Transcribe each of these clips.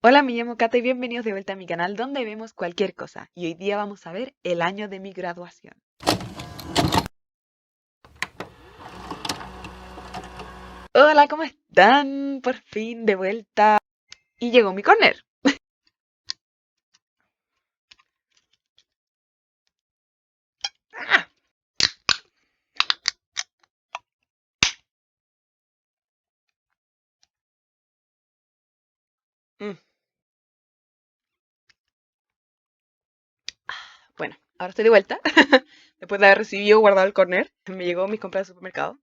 Hola, me llamo Cata y bienvenidos de vuelta a mi canal donde vemos cualquier cosa. Y hoy día vamos a ver el año de mi graduación. Hola, ¿cómo están? Por fin de vuelta. Y llegó mi corner. ¡Ah! Mm, Bueno, ahora estoy de vuelta. Después de haber recibido guardado el corner, me llegó mis compras del supermercado.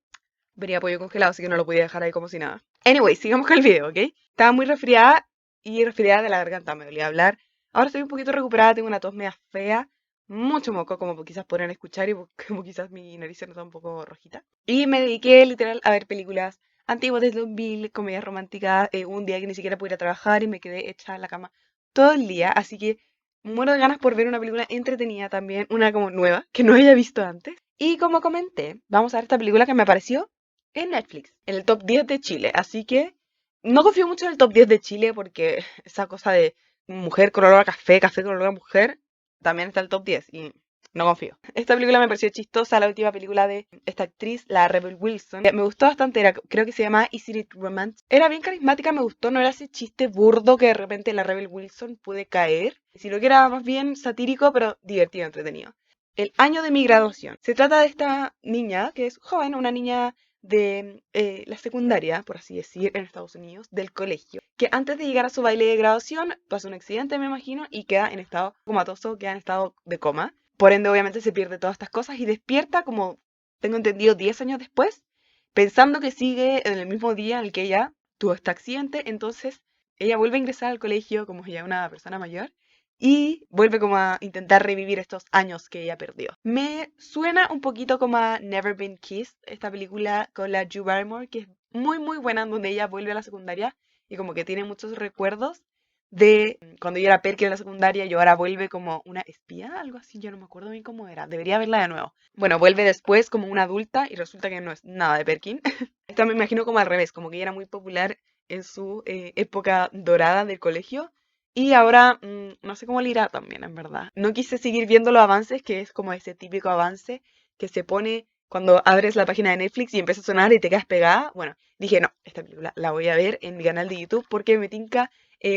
Venía pollo congelado, así que no lo podía dejar ahí como si nada. Anyway, sigamos con el video, ¿ok? Estaba muy resfriada y resfriada de la garganta, me dolía hablar. Ahora estoy un poquito recuperada, tengo una tos media fea, mucho moco, como quizás podrán escuchar y como quizás mi nariz se nota un poco rojita. Y me dediqué literal a ver películas antiguas de 2000, comedias románticas, un día que ni siquiera pude ir a trabajar y me quedé hecha en la cama todo el día, así que muero de ganas por ver una película entretenida también, una como nueva, que no haya visto antes. Y como comenté, vamos a ver esta película que me pareció en Netflix, en el top 10 de Chile. Así que no confío mucho en el top 10 de Chile porque esa cosa de mujer con olor a café, café con olor a mujer, también está en el top 10 y no confío. Esta película me pareció chistosa, la última película de esta actriz, la Rebel Wilson. Me gustó bastante, creo que se llama Is It Romance. Era bien carismática, me gustó, no era ese chiste burdo que de repente la Rebel Wilson puede caer, sino que era más bien satírico, pero divertido, entretenido. El año de mi graduación. Se trata de esta niña que es joven, una niña de la secundaria, por así decir, en Estados Unidos, del colegio, que antes de llegar a su baile de graduación pasa un accidente, me imagino, y queda en estado comatoso, queda en estado de coma. Por ende, obviamente se pierde todas estas cosas y despierta, como tengo entendido, 10 años después, pensando que sigue en el mismo día en el que ella tuvo este accidente. Entonces, ella vuelve a ingresar al colegio como ya una persona mayor y vuelve como a intentar revivir estos años que ella perdió. Me suena un poquito como a Never Been Kissed, esta película con la Drew Barrymore, que es muy muy buena, en donde ella vuelve a la secundaria y como que tiene muchos recuerdos de cuando ella era Perkin en la secundaria y ahora vuelve como una espía, algo así, yo no me acuerdo bien cómo era, debería verla de nuevo. Bueno, vuelve después como una adulta y resulta que no es nada de Perkin. Esta me imagino como al revés, como que ella era muy popular en su época dorada del colegio. Y ahora no sé cómo le irá también, en verdad. No quise seguir viendo los avances, que es como ese típico avance que se pone cuando abres la página de Netflix y empieza a sonar y te quedas pegada. Bueno, dije, no, esta película la voy a ver en mi canal de YouTube porque me tinca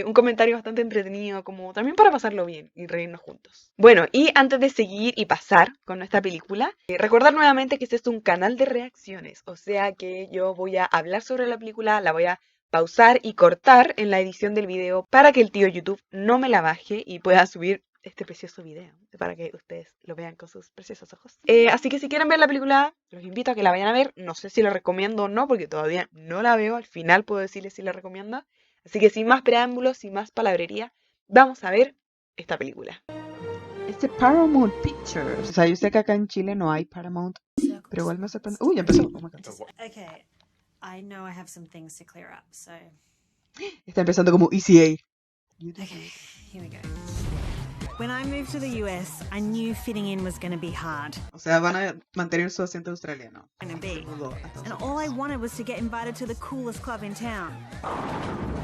un comentario bastante entretenido, como también para pasarlo bien y reírnos juntos. Bueno, y antes de seguir y pasar con nuestra película, recordar nuevamente que este es un canal de reacciones, o sea que yo voy a hablar sobre la película, la voy a pausar y cortar en la edición del video para que el tío YouTube no me la baje y pueda subir este precioso video para que ustedes lo vean con sus preciosos ojos. Así que si quieren ver la película, los invito a que la vayan a ver. No sé si la recomiendo o no, porque todavía no la veo. Al final puedo decirles si la recomiendo. Así que sin más preámbulos, sin más palabrería, vamos a ver esta película. Este Paramount Pictures. O sea, yo sé que acá en Chile no hay Paramount, pero igual me sorprende. Uy, ya empezó. Oh my God. Okay, I know I have some things to clear up, so... Está empezando como ECA. Okay, here we go. When I moved to the US, I knew fitting in was going to be hard. O sea, van a mantener su acento australiano. Gonna Se be. mudó a Estados And all I Unidos. wanted was to get invited to the coolest club in town.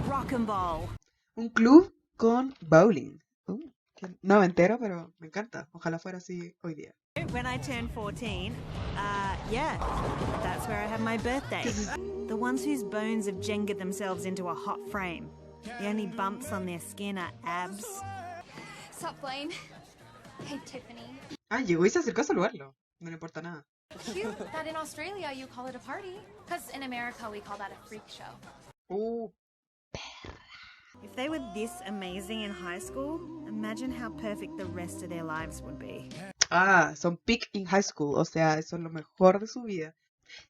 Rock and Bowl. Un club con bowling. No me entero, pero me encanta. Ojalá fuera así hoy día. When I turned 14, yeah, that's where I had my birthday. The ones whose bones have jengered themselves into a hot frame. The only bumps on their skin are abs. Sup, Blaine? Hey, Tiffany. Ah, llegó y se acercó a saludarlo. No le importa nada. Cute that in Australia you call it a party. Because in America we call that a freak show. If they were this amazing in high school, imagine how perfect the rest of their lives would be. Ah, son peak in high school. O sea, eso es lo mejor de su vida.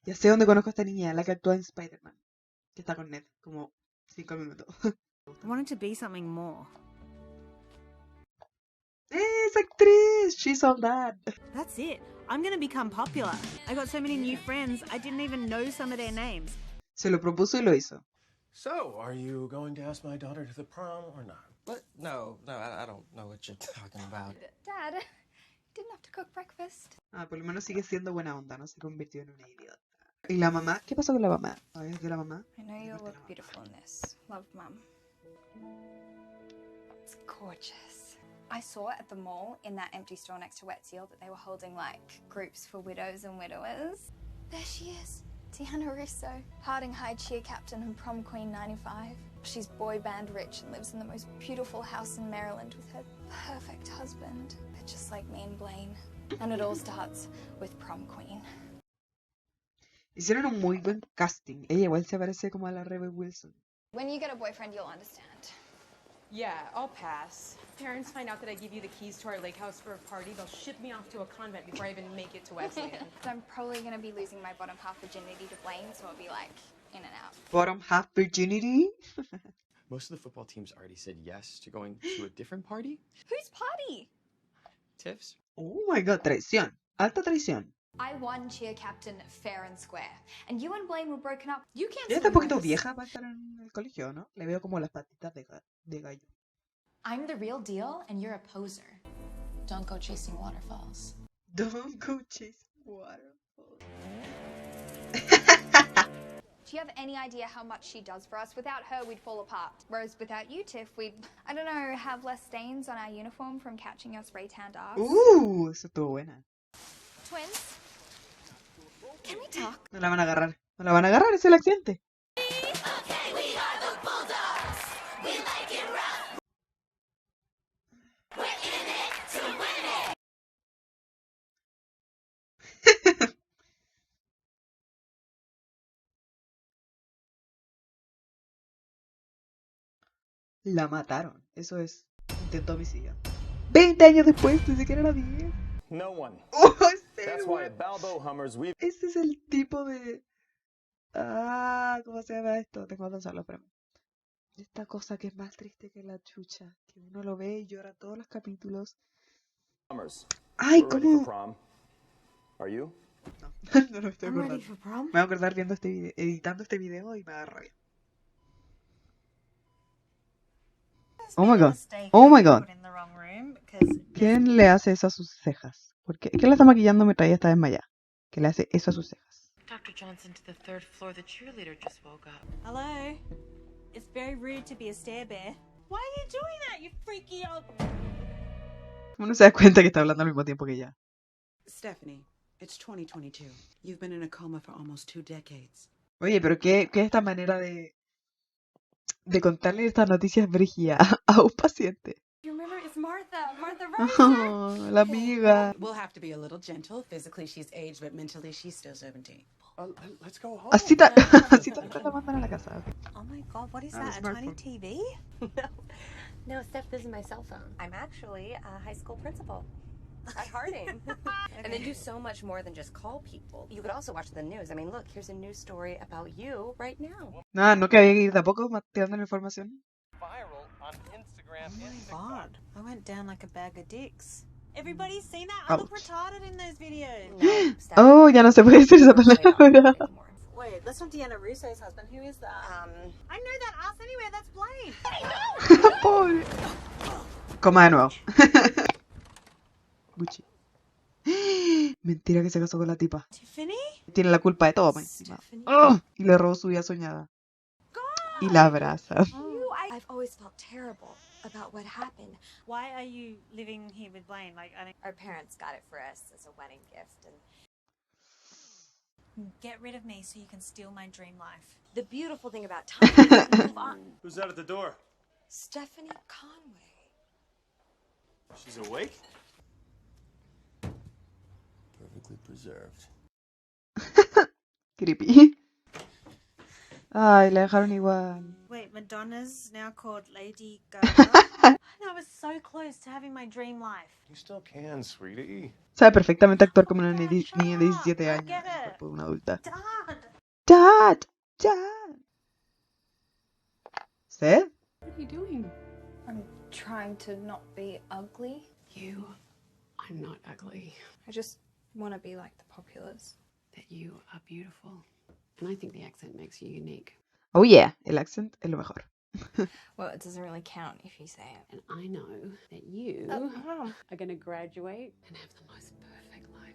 Ya sé dónde conozco a esta niña, la que actúa en Spider-Man. Que está con Ned, como 5 minutos. I wanted to be something more. ¡Es actriz! She's all that. That's it. I'm gonna become popular. I got so many new friends, I didn't even know some of their names. Se lo propuso y lo hizo. So, are you going to ask my daughter to the prom or not? What? No, I don't know what you're talking about. Dad, you didn't have to cook breakfast. Ah, por lo menos sigue siendo buena onda, no se convirtió en una idiota. ¿Y la mamá? ¿Qué pasó con la mamá? A ver, de la mamá. I know you'll look beautiful in this. Love, Mom. gorgeous. I saw at the mall in that empty store next to Wet Seal that they were holding like groups for widows and widowers. There she is, Deanna Russo, Harding High cheer captain and prom queen 95. She's boy band rich and lives in the most beautiful house in Maryland with her perfect husband. They're just like me and Blaine. And it all starts with prom queen. Hicieron un muy buen casting. Ella igual se parece como a la Rebel Wilson. When you get a boyfriend, you'll understand. Yeah, I'll pass. Parents find out that I give you the keys to our lake house for a party, they'll ship me off to a convent before I even make it to Wesleyan. I'm probably going to be losing my bottom half virginity to Blaine, so it'll be like in and out. Bottom half virginity. Most of the football teams already said yes to going to a different party. Whose party? Tiff's. Oh my god, traición. Alta traición. I won cheer captain fair and square, and you and Blaine were broken up. You can't Ella está un swim poquito with us. vieja para estar en el colegio, ¿no? Le veo como las patitas de gallo. I'm the real deal, and you're a poser. Don't go chasing waterfalls. Don't go chase waterfalls. Do you have any idea how much she does for us? Without her, we'd fall apart. Whereas without you, Tiff, we'd, I don't know, have less stains on our uniform from catching your spray-tanned ass. Eso estuvo buena. Twins, can we talk? No la van a agarrar. No la van a agarrar, es el accidente. La mataron. Eso es intento homicidio. 20 años después, ni siquiera era 10. No one. Oh, That's why at Balbo Hummers we ese es el tipo de... ¿cómo se llama esto? Tengo que pensarlo, espérame. Esta cosa que es más triste que la chucha. Que uno lo ve y llora todos los capítulos. Hummers. Ay, We're ready for ¿cómo? prom. Are you? No, no lo estoy I'm ready acordando. for prom. Me voy a acordar viendo este video, editando este video y me da rabia. Oh my god. Oh my god. ¿Quién le hace eso a sus cejas? ¿Por qué? ¿Quién la está maquillando mientras ella está desmayada? ¿Qué le hace eso a sus cejas? Dr. Johnson to the third floor. The cheerleader just woke up. Hello? It's very rude to be a stare bear. Why are you doing that, you freaky old... Uno se da cuenta que está hablando al mismo tiempo que ella. Stephanie, it's 2022. You've been in a coma for almost 2 decades. Oye, pero ¿qué es esta manera de contarle estas noticias brígidas a un paciente? You remember, it's Martha. Martha Oh, la amiga. We'll have to be a little gentle. Physically, she's aged, but mentally, she's still 17. Let's go home. Así tal la mandan a la casa. Okay. Oh my god, what is Ah, that? A tiny smartphone. TV? No, Steph, this is my cell phone. I'm actually a high school principal at Harding. And they do so much more than just call people. You could also watch the news. I mean, look, here's a news story about you right now. Nada, no que había que ir de a poco tirando la información. Viral on Instagram Oh my god, I went down like a bag of dicks. Everybody's seen that? I I look Ouch. retarded in those videos. No, Steph. Oh, ya no se puede decir esa I'll show you how to palabra. do it anymore. Wait, that's not Deanna Russo's husband. Who is that? I know that ass anywhere. That's Blaine. Pobre. Coma de nuevo. Gucci. Mentira que se casó con la tipa. Tiffany? Tiene la culpa de todo, más encima. Stephanie? ¡Oh! Y le robó su vida soñada. Y la abraza. I've always felt terrible about what happened. Why are you living here with Blaine? Like, I Our parents got it for us as a wedding gift. And don't get rid of me so you can steal my dream life. the beautiful thing about time is you move on. Who's that at the door? Stephanie Conway. She's awake? Perfectly preserved. Creepy. Ay, la dejaron igual. Wait, Madonna's now called Lady Gaga? I was so close to having my dream life. You still can, sweetie. Sabe perfectamente actuar como una niña de 17 años en el cuerpo de una adulta. Dad! Dad! ¿Sed? What are you doing? I'm trying to not be ugly. You are not ugly. I just want to be like the populace. That you are beautiful. And I think the accent makes you unique. Oh yeah, el accent es lo mejor. Well, it doesn't really count if you say it. And I know that you Mom. are going to graduate and have the most perfect life.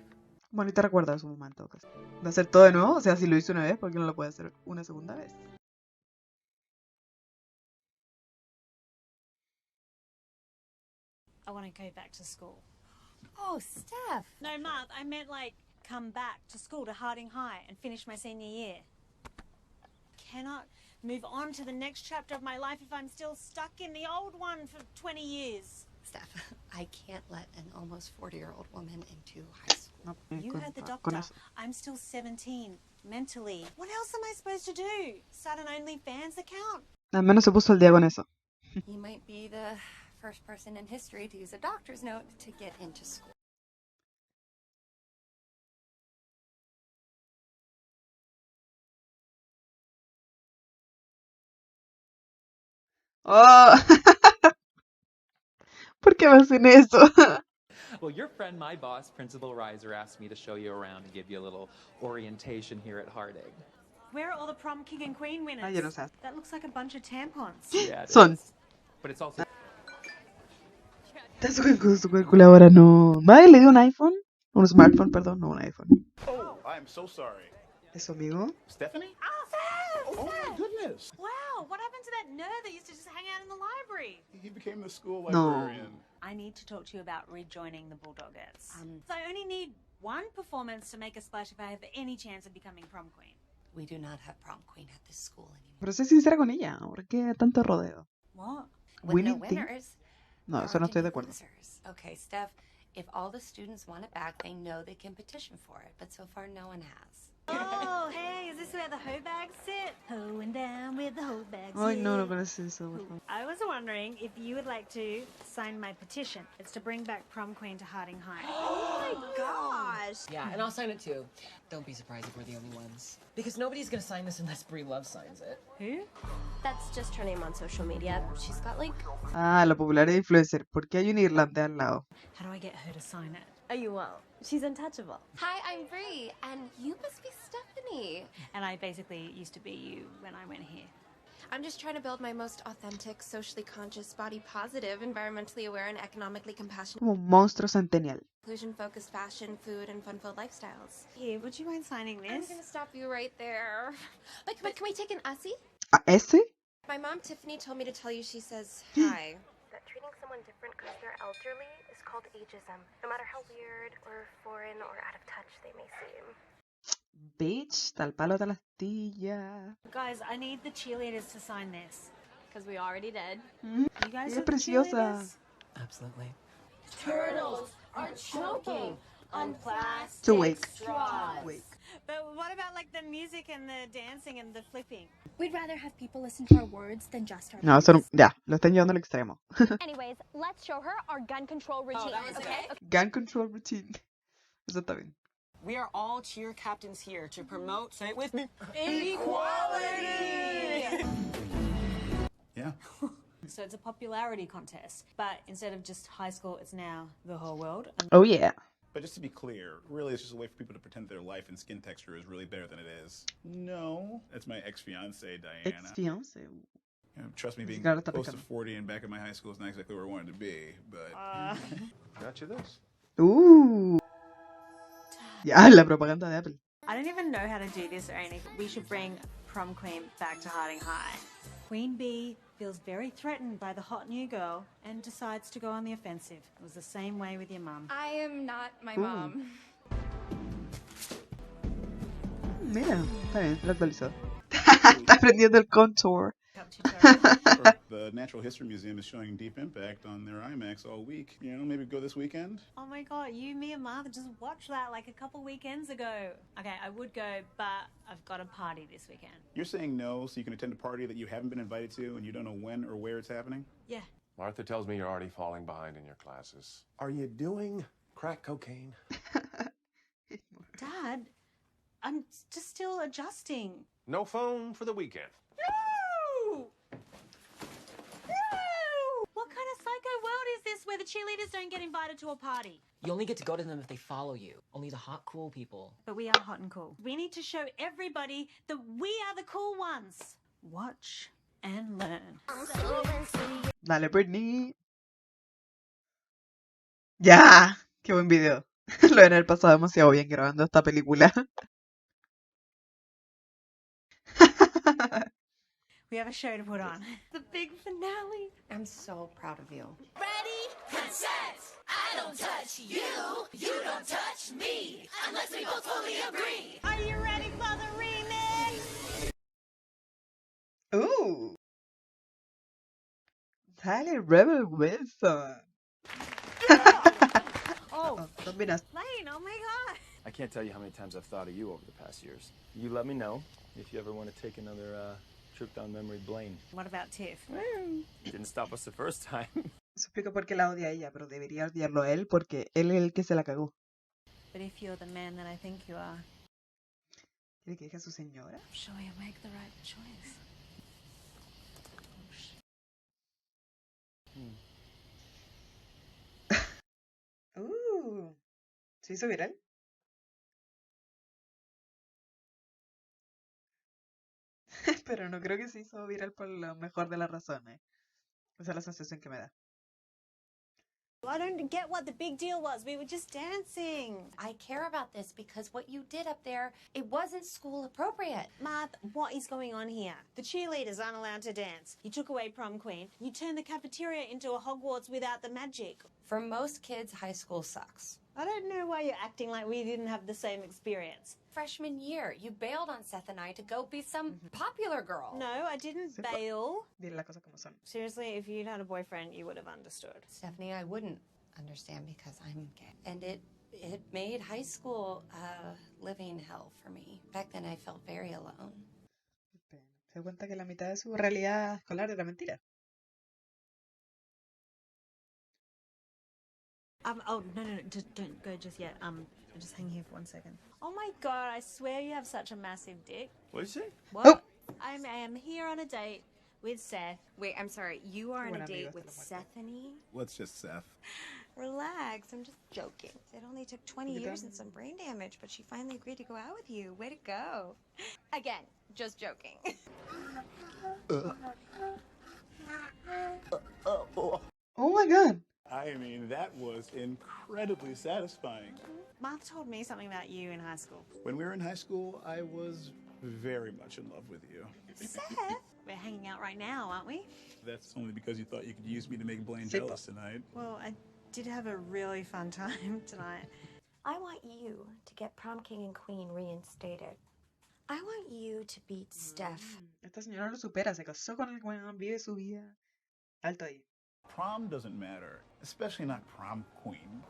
Bonita recuerda de su mamá en todo caso. De hacer todo de nuevo, o sea, si lo hizo una vez, ¿por qué no lo puede hacer una segunda vez? I want to go back to school. Oh, Steph. No, Mark, I meant like come back to school to Harding High and finish my senior year. Cannot move on to the next chapter of my life if I'm still stuck in the old one for 20 years. Steph, I can't let an almost 40-year-old woman into high school. You heard the doctor. I'm still 17, mentally. What else am I supposed to do? Start an OnlyFans account? Al menos se puso al día con eso. You might be the first person in history to use a doctor's note to get into school. Oh. ¿Por qué me hacen eso? Well, your friend, my boss, Principal Riser, asked me to show you around and give you a little orientation here at Harding. Where are all the prom king and queen winners? Ah, yo no sé. That looks like a bunch of tampons. Yeah, it Son. is. But it's also... Está súper con su calculadora, no. Madre, le dio un iPhone. Un smartphone, perdón, no un iPhone. Oh, I'm so sorry. ¿Es su amigo? Stephanie? Oh, Oh my goodness. wow, what happened to that nerd that used to just hang out in the library? He became the school No. librarian. I need to talk to you about rejoining the Bulldoggers. So I only need one performance to make a splash if I have any chance of becoming prom queen. We do not have prom queen at this school anymore. Pero sé sincera con ella. ¿Por qué tanto rodeo? What? With no Winning team? winners, No, there eso no aren't estoy de any acuerdo. losers. Okay, Steph, if all the students want it back, they know they can petition for it, but so far no one has. Oh, hey, is this where the hoe bags sit? Hoeing down with the hoe bags. Ay, no, no conoces eso, por favor. I was wondering if you would like to sign my petition. It's to bring back prom queen to Harding High. Oh my gosh! Yeah, and I'll sign it too. Don't be surprised if we're the only ones. Because nobody's gonna sign this unless Brie Love signs it. Who? That's just her name on social media. She's got like... Ah, la popular influencer. ¿Por qué hay un irlandés al lado? How do I get her to sign it? Oh, you won't. She's untouchable. Hi, I'm Brie, and you must be Stephanie. And I basically used to be you when I went here. I'm just trying to build my most authentic, socially conscious, body positive, environmentally aware, and economically compassionate, Como un monstruo centennial. inclusion-focused fashion, food, and fun-filled lifestyles. Here, would you mind signing I'm this? gonna stop you right there. But can we take an Ussie? ¿Ah, ese? My mom, Tiffany, told me to tell you she says hi. That treating someone different because they're elderly is called ageism, no matter how weird or foreign or out of touch they may seem. Bitch, tal palo, tal astilla. Guys, I need the cheerleaders to sign this. Because we already did. You guys Es are the preciosa. cheerleaders? Absolutely. Turtles are choking on plastic To wake. straws. Wake. But what about like the music and the dancing and the flipping? We'd rather have people listen to our words than just our No, eso no, ya, lo están llevando al extremo. Anyways, let's show her our gun control routine. Okay? Gun control routine. Eso está bien. We are all cheer captains here to promote, say it with me, Equality! Yeah. So it's a popularity contest, but instead of just high school, it's now the whole world. And Oh yeah. But just to be clear, really it's just a way for people to pretend their life and skin texture is really better than it is. No. That's my ex-fiance, Diana. Ex-fiancé. You know, trust me, being Claro, está close to pecando. 40 and back in my high school is not exactly where I wanted to be, but... Got you this. Ya, la propaganda de Apple. I don't even know how to do this or anything. We should bring prom queen back to Harding High. Queen Bee feels very threatened by the hot new girl and decides to go on the offensive. It was the same way with your mum. I am not my mom. Mira, está bien, lo actualizó. Está aprendiendo el contour. The Natural History Museum is showing Deep Impact on their IMAX all week. You know, maybe go this weekend? Oh my god, you, me, and Martha just watched that like a couple weekends ago. Okay, I would go, but I've got a party this weekend. You're saying no so you can attend a party that you haven't been invited to and you don't know when or where it's happening? Yeah. Martha tells me you're already falling behind in your classes. Are you doing crack cocaine? Dad, I'm just still adjusting. No phone for the weekend. No! What kind of psycho world is this where the cheerleaders don't get invited to a party? You only get to go to them if they follow you. Only the hot, cool people. But we are hot and cool. We need to show everybody that we are the cool ones. Watch and learn. Dale, Britney. Ya, qué buen video. Lo en el pasado demasiado bien grabando esta película. We have a show to put on. The big finale. I'm so proud of you. Ready, sense. I don't touch you, you don't touch me, unless we both fully agree. Are you ready for the remix? Ooh. Sale Rebel Wilson. Oh, don't be nasty. Lane, oh my god. I can't tell you how many times I've thought of you over the past years. You let me know if you ever want to take another trip down memory lane. What about Tiff? Didn't stop us the first time. Eso explica por qué la odia a ella, pero debería odiarlo a él porque él es el que se la cagó. But if you're the man that I think you are, ¿Quiere que deje a su señora? I'm sure you'll make the right choice. ¿Se hizo viral? Pero no creo que se hizo viral por lo mejor de las razones. Esa es la sensación que me da. I don't get what the big deal was. We were just dancing. I care about this because what you did up there, it wasn't school appropriate. Marth, what is going on here? The cheerleaders aren't allowed to dance. You took away prom queen. You turned the cafeteria into a Hogwarts without the magic. For most kids, high school sucks. I don't know why you're acting like we didn't have the same experience. Freshman year, you bailed on Seth and I to go be some popular girl. No, I didn't bail. Dile las cosas como son. Seriously, if you'd had a boyfriend, you would have understood. Stephanie, I wouldn't understand because I'm gay. And it made high school living hell for me. Back then I felt very alone. Se da cuenta que la mitad de su realidad escolar era mentira. Oh, no, just don't go just yet. Just hang here for 1 second. Oh my god, I swear you have such a massive dick. What did you say? What? Oh. I am here on a date with Seth. Wait, I'm sorry. You are on Buen a amigo date hasta with la muerte. Stephanie? What's just Seth? Relax, I'm just joking. It only took 20 years and some brain damage, but she finally agreed to go out with you. Way to go. Again, just joking. Oh my god. I mean, that was incredibly satisfying. Marth told me something about you in high school. When we were in high school, I was very much in love with you. Seth? We're hanging out right now, aren't we? That's only because you thought you could use me to make Blaine Simple. jealous tonight. Well, I did have a really fun time tonight. I want you to get prom king and queen reinstated. I want you to beat Steph. Esta señora lo supera, se casó con el weón, vive su vida. Alto ahí. Prom doesn't matter, especially not prom queen.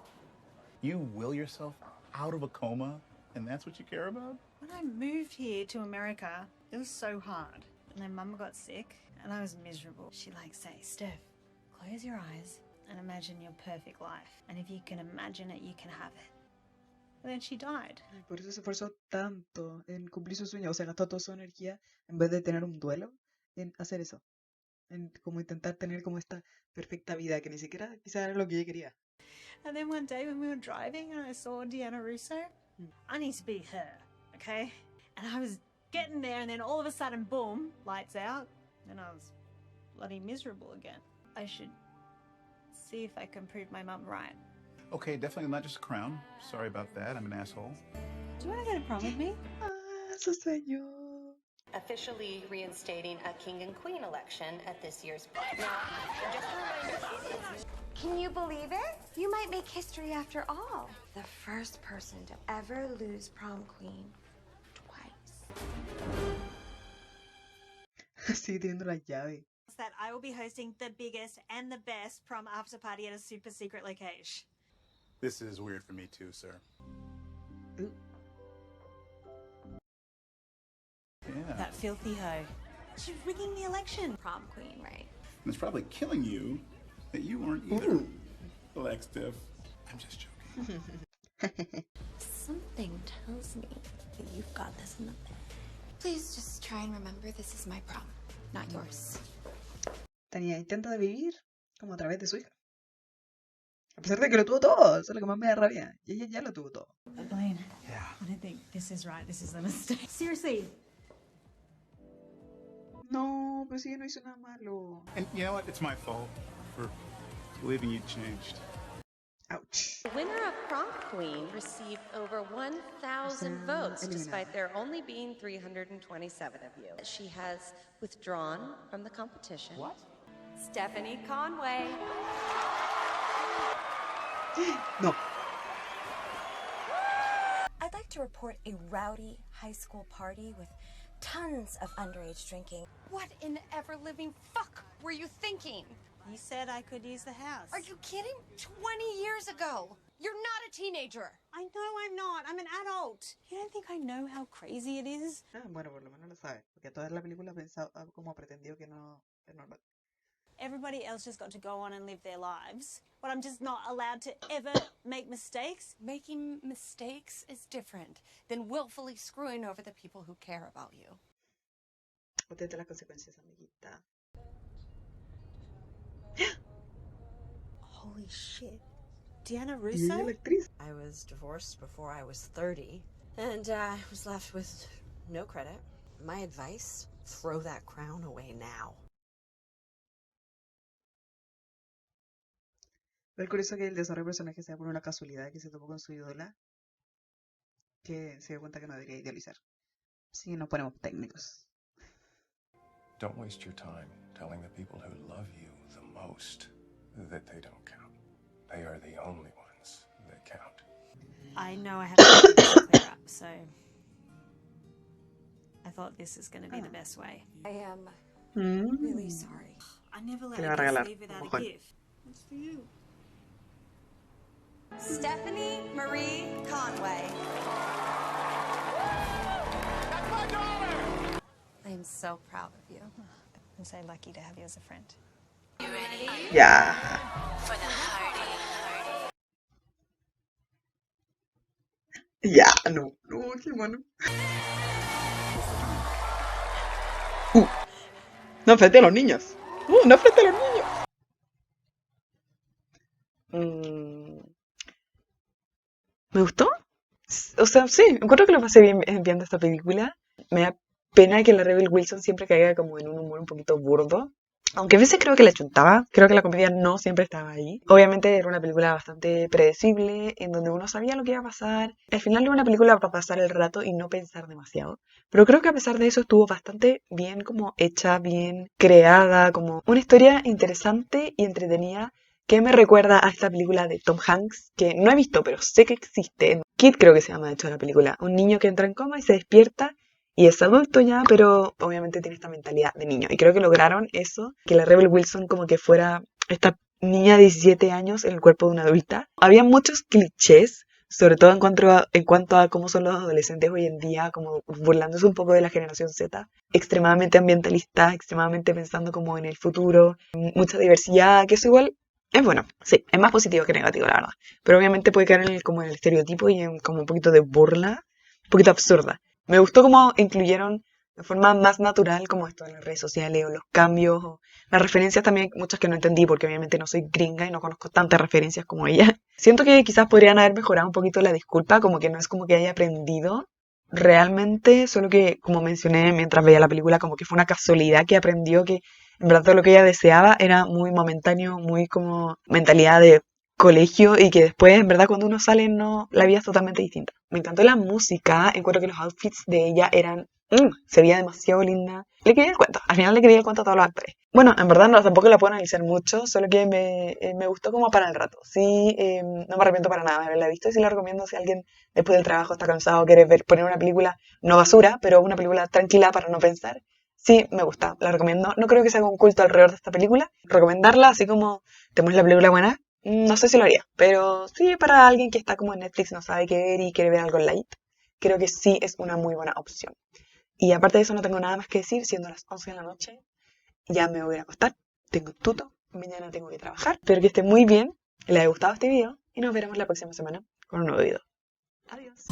You will yourself out of a coma, and that's what you care about? When I moved here to America, it was so hard. And then Mum got sick, and I was miserable. She'd say, Steph, close your eyes and imagine your perfect life. And if you can imagine it, you can have it. And then she died. Por eso se esforzó tanto en cumplir su sueño. O sea, gastó toda su energía en vez de tener un duelo en hacer eso. En como intentar tener como esta perfecta vida que ni siquiera quizás era lo que ella quería. And then one day when we were driving and I saw Deanna Russo, I need to be her, okay? And I was getting there and then all of a sudden, boom, lights out. And I was bloody miserable again. I should see if I can prove my mum right. Okay, definitely not just a crown. Sorry about that, I'm an asshole. Do you want to go to prom with me? Su sueño. Officially reinstating a king and queen election at this year's prom. Now, just a reminder, Can you believe it? You might make history after all. The first person to ever lose prom queen twice. Sigue teniendo la llave. That I will be hosting the biggest and the best prom after party at a super secret location. This is weird for me too, sir. Ooh. Yeah. That filthy hoe. She's rigging the election. prom queen, right? And it's probably killing you that you weren't either. Ooh. Relax, Steph. I'm just joking. Something tells me that you've got this in the bag. Please just try and remember this is my prom, not yours. Tania intenta de vivir como a través de su hija. A pesar de que lo tuvo todo, eso es lo que más me da rabia. Y ella ya lo tuvo todo. Blaine, Yeah. I don't think this is right. This is a mistake. Seriously. No, pero si ella no hizo nada malo. And you know what? It's my fault for believing you changed. Ouch. The winner of prom queen received over 1,000 votes, despite there only being 327 of you. She has withdrawn from the competition. What? Stephanie Conway. No. I'd like to report a rowdy high school party with tons of underage drinking. What in the ever-living fuck were you thinking? You said I could use the house. Are you kidding? 20 years ago. You're not a teenager. I know I'm not. I'm an adult. You don't think I know how crazy it is? Bueno, por lo menos lo sabe, porque toda la película pensaba como pretendió que no es normal. Everybody else just got to go on and live their lives, but I'm just not allowed to ever make mistakes. Making mistakes is different than willfully screwing over the people who care about you. Obtente las consecuencias, amiguita. Holy shit. Deanna Y Russo? ella, la actriz. I was divorced before I was 30, and I was left with no credit. My advice, throw that crown away now. Es curioso que el desarrollo de personaje sea por una casualidad que se topó con su ídola, que se dio cuenta que no debería idealizar. Sí, nos ponemos técnicos. Don't waste your time telling the people who love you the most that they don't count. They are the only ones that count. I know I have to clear up, so I thought this is going to be the best way. I am Mm. really sorry. I never let Te le va a a guest regalar leave without un a mojón. gift. It's for you. Stephanie Marie Conway. That's my daughter! I am so proud of you. I'm so lucky to have you as a friend. Ya. Ya, no. No, qué bueno. No frente a los niños. No frente a los niños. ¿Me gustó? O sea, sí, encuentro que lo pasé bien viendo esta película. Me da pena que la Rebel Wilson siempre caiga como en un humor un poquito burdo. Aunque a veces creo que la chuntaba, creo que la comedia no siempre estaba ahí. Obviamente era una película bastante predecible, en donde uno sabía lo que iba a pasar. Al final era una película para pasar el rato y no pensar demasiado. Pero creo que a pesar de eso estuvo bastante bien como hecha, bien creada, como una historia interesante y entretenida que me recuerda a esta película de Tom Hanks, que no he visto, pero sé que existe. Kid creo que se llama de hecho la película. Un niño que entra en coma y se despierta y es adulto ya, pero obviamente tiene esta mentalidad de niño. Y creo que lograron eso, que la Rebel Wilson como que fuera esta niña de 17 años en el cuerpo de una adulta. Había muchos clichés, sobre todo en cuanto a cómo son los adolescentes hoy en día, como burlándose un poco de la generación Z, extremadamente ambientalista, extremadamente pensando como en el futuro, mucha diversidad, que eso igual es bueno, sí, es más positivo que negativo, la verdad. Pero obviamente puede caer como en el estereotipo y en como un poquito de burla, un poquito absurda. Me gustó cómo incluyeron de forma más natural como esto en las redes sociales o los cambios o las referencias también, muchas que no entendí porque obviamente no soy gringa y no conozco tantas referencias como ella. Siento que quizás podrían haber mejorado un poquito la disculpa, como que no es como que haya aprendido realmente, solo que como mencioné mientras veía la película, como que fue una casualidad que aprendió que en verdad todo lo que ella deseaba era muy momentáneo, muy como mentalidad de colegio y que después en verdad cuando uno sale no, la vida es totalmente distinta. Me encantó la música, encuentro que los outfits de ella eran, se veía demasiado linda. Le quería el cuento, al final le quería el cuento a todos los actores. Bueno, en verdad no, tampoco la puedo analizar mucho, solo que me gustó como para el rato. Sí, no me arrepiento para nada de haberla visto y sí la recomiendo si alguien después del trabajo está cansado, quiere poner una película, no basura, pero una película tranquila para no pensar. Sí, me gusta, la recomiendo. No creo que se haga un culto alrededor de esta película. Recomendarla, así como tenemos la película buena, no sé si lo haría. Pero sí, para alguien que está como en Netflix, no sabe qué ver y quiere ver algo light, creo que sí es una muy buena opción. Y aparte de eso no tengo nada más que decir, siendo las 11 de la noche, ya me voy a ir a acostar. Tengo tuto, mañana tengo que trabajar. Espero que esté muy bien, les haya gustado este video y nos veremos la próxima semana con un nuevo video. Adiós.